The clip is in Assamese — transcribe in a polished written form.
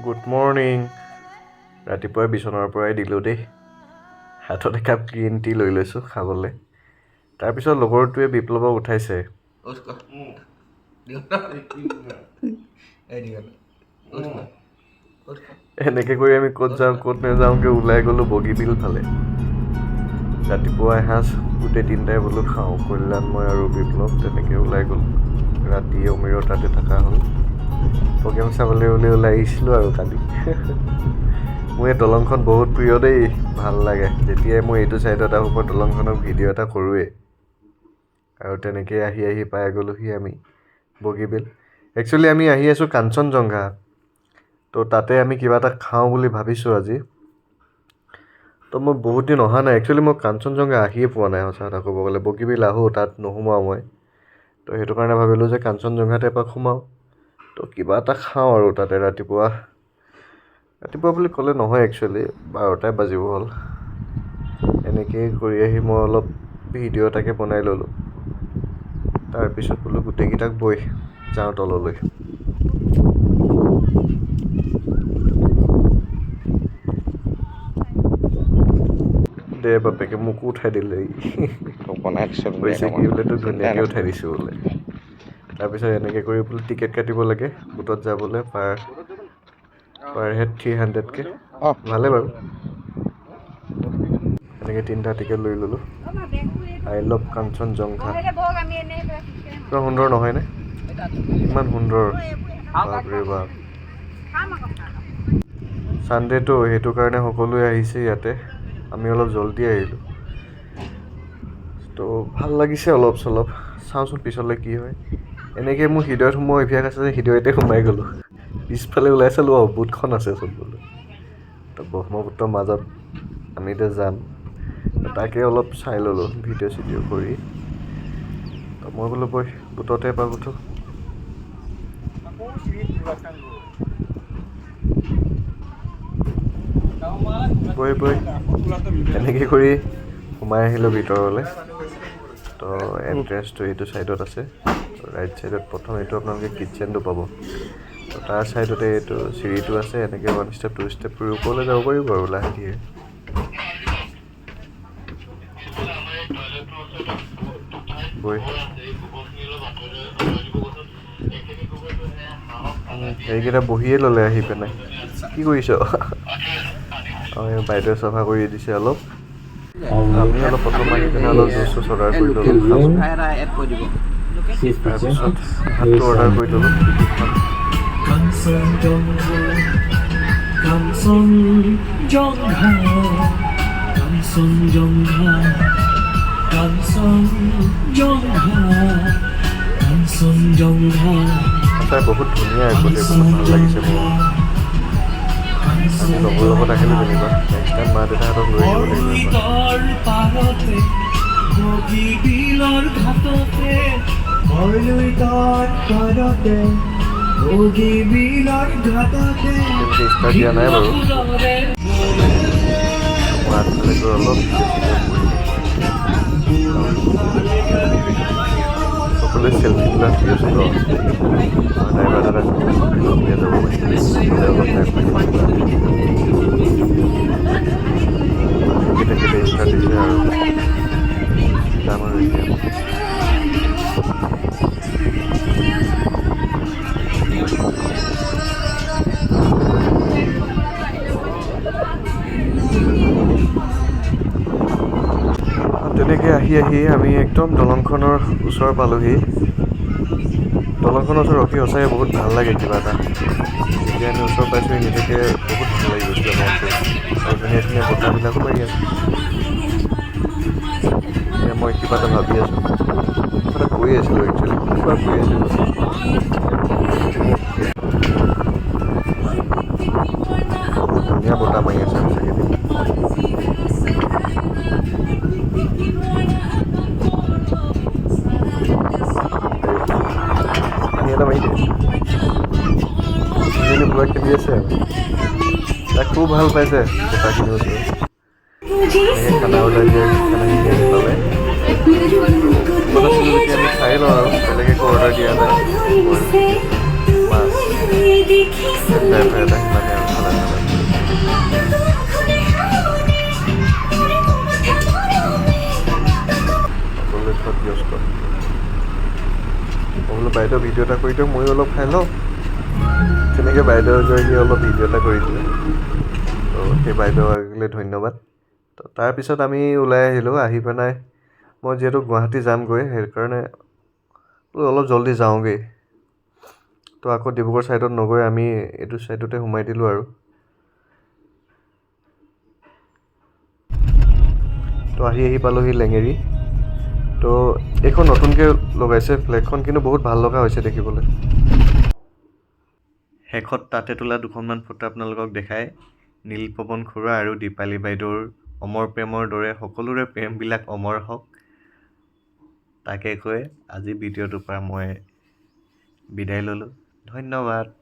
Good morning. ৰাতিপুৱাই বিচনাৰ পৰাই দিলোঁ দেই। হাতত একাপ গ্ৰীণ টি লৈ লৈছোঁ খাবলৈ। তাৰপিছত লগৰটোৱে বিপ্লৱক উঠাইছে। এনেকৈ কৰি আমি ক'ত যাওঁ ক'ত নাযাওঁকৈ ওলাই গ'লোঁ বগীবিল ফালে। ৰাতিপুৱা এসাঁজ গোটেই তিনিটাই বোলো খাওঁ, কল্যাণ মই আৰু বিপ্লৱ। তেনেকৈ ওলাই গ'লোঁ। ৰাতি অমীৰৰ তাতে থকা হ'ল। প্ৰগ্ৰেম চাবলৈ ওলাই আহিছিলোঁ আৰু কালি। মোৰ এই দলংখন বহুত প্ৰিয় দেই, ভাল লাগে। যেতিয়াই মই এইটো ছাইডত আহোঁ মই দলংখনৰ ভিডিঅ' এটা কৰোঁৱেই। আৰু তেনেকৈ আহি পাই গ'লোহি আমি বগীবিল। একচুৱেলি আমি আহি আছোঁ চনজনঘ। তো তাতে আমি কিবা এটা খাওঁ বুলি ভাবিছোঁ আজি। তো মই বহুত দিন অহা নাই। একচুৱেলি মই চনজনঘ আহিয়ে পোৱা নাই সঁচা কথা ক'ব গ'লে। বগীবিল আহোঁ, তাত নোসোমাওঁ মই। তো সেইটো কাৰণে ভাবিলোঁ যে চনজনঘাতে এপাক সোমাওঁ। তো কিবা এটা খাওঁ আৰু তাতে ৰাতিপুৱা বুলি ক'লে নহয়, একচুৱেলি 12টাই বাজিব হ'ল। এনেকেই কৰি আহি মই অলপ ভিডিঅ' এটাকে বনাই ল'লোঁ। তাৰপিছত বোলো গোটেইকেইটাক বৈ যাওঁ তললৈ। দে বাপেকে মোকো উঠাই দিলে। বনাই দিছোঁ কৈছে কি বোলে তোক ধুনীয়াকৈ উঠাই দিছোঁ বোলে। তাৰপিছত এনেকৈ কৰি বোলে টিকেট কাটিব লাগে বুটত যাবলৈ, পাৰ হেড 300কৈ। ভালে বাৰু। এনেকৈ 3টা টিকেট লৈ ল'লোঁ। I love চনজনঘ। কিমান সুন্দৰ নহয়নে? ইমান সুন্দৰ, বাপৰে বাপ। ছানডে'টো সেইটো কাৰণে সকলোৱে আহিছে ইয়াতে। আমি অলপ জল্দি আহিলোঁ। তো ভাল লাগিছে অলপ চলপ। চাওঁচোন পিছলৈ কি হয়। এনেকৈ মোৰ হৃদয়ত সোমোৱা অভ্যাস আছে যে হৃদয়তে সোমাই গ'লোঁ। পিছফালে ওলাই চালোঁ, বুটখন আছে চব বোলো। তো ব্ৰহ্মপুত্ৰৰ মাজত আমি এতিয়া যাম। তাকে অলপ চাই ল'লোঁ ভিডিঅ' চিডিঅ' কৰি। তো মই বোলো বৈ বুটতে এপাক উঠোঁ। বৈ এনেকৈ কৰি সোমাই আহিলোঁ ভিতৰলৈ। তো এণ্ট্ৰেঞ্চটো এইটো ছাইডত আছে। ৰাইট ছাইডত প্ৰথম এইটো আপোনালোকে কিটচেনটো পাব। তো তাৰ ছাইডতে এইটো চিৰিটো আছে। এনেকৈ 1 ষ্টেপ 2 ষ্টেপ কৰি ওপৰলৈ যাব পাৰিব আৰু লাহে ধীৰে। বৈ সেইকেইটা বহিয়ে ল'লে আহি পেলাই। কি কৰিছ? অঁ, বাইদেৱে চাফা কৰি দিছে অলপ। আমি অলপ প্ৰথম আহি পিনে অলপ জুচ চুচ অৰ্ডাৰ কৰি ল'লোঁ, খাচোন। তাৰপিছত ভাতটো অৰ্ডাৰ কৰি ল'লোঁ। কি কি খাম? সঁচাই বহুত ধুনীয়া গোটেই, বহুত ভাল লাগিছে মোৰ। আমি লগৰ লগত আহিলোঁ যেনিবা। নেক্সট টাইম মা দেউতাহঁতক লৈ আহিব লাগিব ষ্টাৰ্ট দিয়া নাই বাৰু। মই আগফালে গৈ অলপ ভিডিঅ' চিডিঅ' কৰি সকলোৱে চেল্ফি তোলাত ব্যস্ত। ড্ৰাইভাৰ দাদাক লগ যাব কেতিয়া ষ্টাৰ্ট দিছে আৰু যাম আৰু এতিয়া। তেনেকৈ আহি আমি একদম দলংখনৰ ওচৰ পালোহি। দলংখনৰ ওচৰত ৰখি সঁচাকৈ বহুত ভাল লাগে কিবা এটা। যেতিয়া আমি ওচৰ পাইছোঁ নিজকে বহুত ভাল লাগি গৈছিলে মনটো। আৰু ধুনীয়া ধুনীয়া বতাহবিলাকো মাৰি আছে। এতিয়া মই কিবা এটা ভাবি আছোঁ, কিবা এটা কৰি আছিলোঁ একচুৱেলি। কিবা কৰি আছিলোঁ। বহুত ধুনীয়া বতাহ মাৰি আছে সঁচাকৈ। পানী এটা মাৰি দিয়ে। পুৰা খেলি আছে আৰু তাক খুব ভাল পাইছে বতাহখিনি ওচৰত। এনেকৈ খানা অৰ্ডাৰ দিয়ে, খানাখিনি আহি পালে। ক'ত আছিলোঁ যেতিয়া আমি চাই লওঁ আৰু বেলেগ একো অৰ্ডাৰ দিয়া নাই। বইল চিকেন, মাছ, ড্ৰাই ফ্ৰাই এটা সিমানে বাইদেউ ভিডিঅ' এটা কৰি দিয়ক ময়ো অলপ খাই লওঁ তেনেকৈ বাইদেউ এগৰাকী অলপ ভিডিঅ' এটা কৰি দিলে তো সেই বাইদেউগৰাকীলৈ ধন্যবাদ তো তাৰপিছত আমি ওলাই আহিলোঁ আহি পেলাই মই যিহেতু গুৱাহাটী যামগৈ সেইকাৰণে অলপ জল্দি যাওঁগৈ তো আকৌ ডিব্ৰুগড় ছাইডত নগৈ আমি এইটো ছাইডতে সোমাই দিলোঁ আৰু তো আহি পালোহি লেঙেৰী তো এইখন নতুনকৈ লগাইছে ফ্লেগখন কিন্তু বহুত ভাল লগা হৈছে দেখিবলৈ শেষত তাতে তোলা দুখনমান ফটো আপোনালোকক দেখাই নীলপৱন খুৰা আৰু দীপালী বাইদেউৰ অমৰ প্ৰেমৰ দৰে সকলোৰে প্ৰেমবিলাক অমৰ হওক তাকে কৈ আজি ভিডিঅ'টোৰ পৰা মই বিদায় ল'লোঁ ধন্যবাদ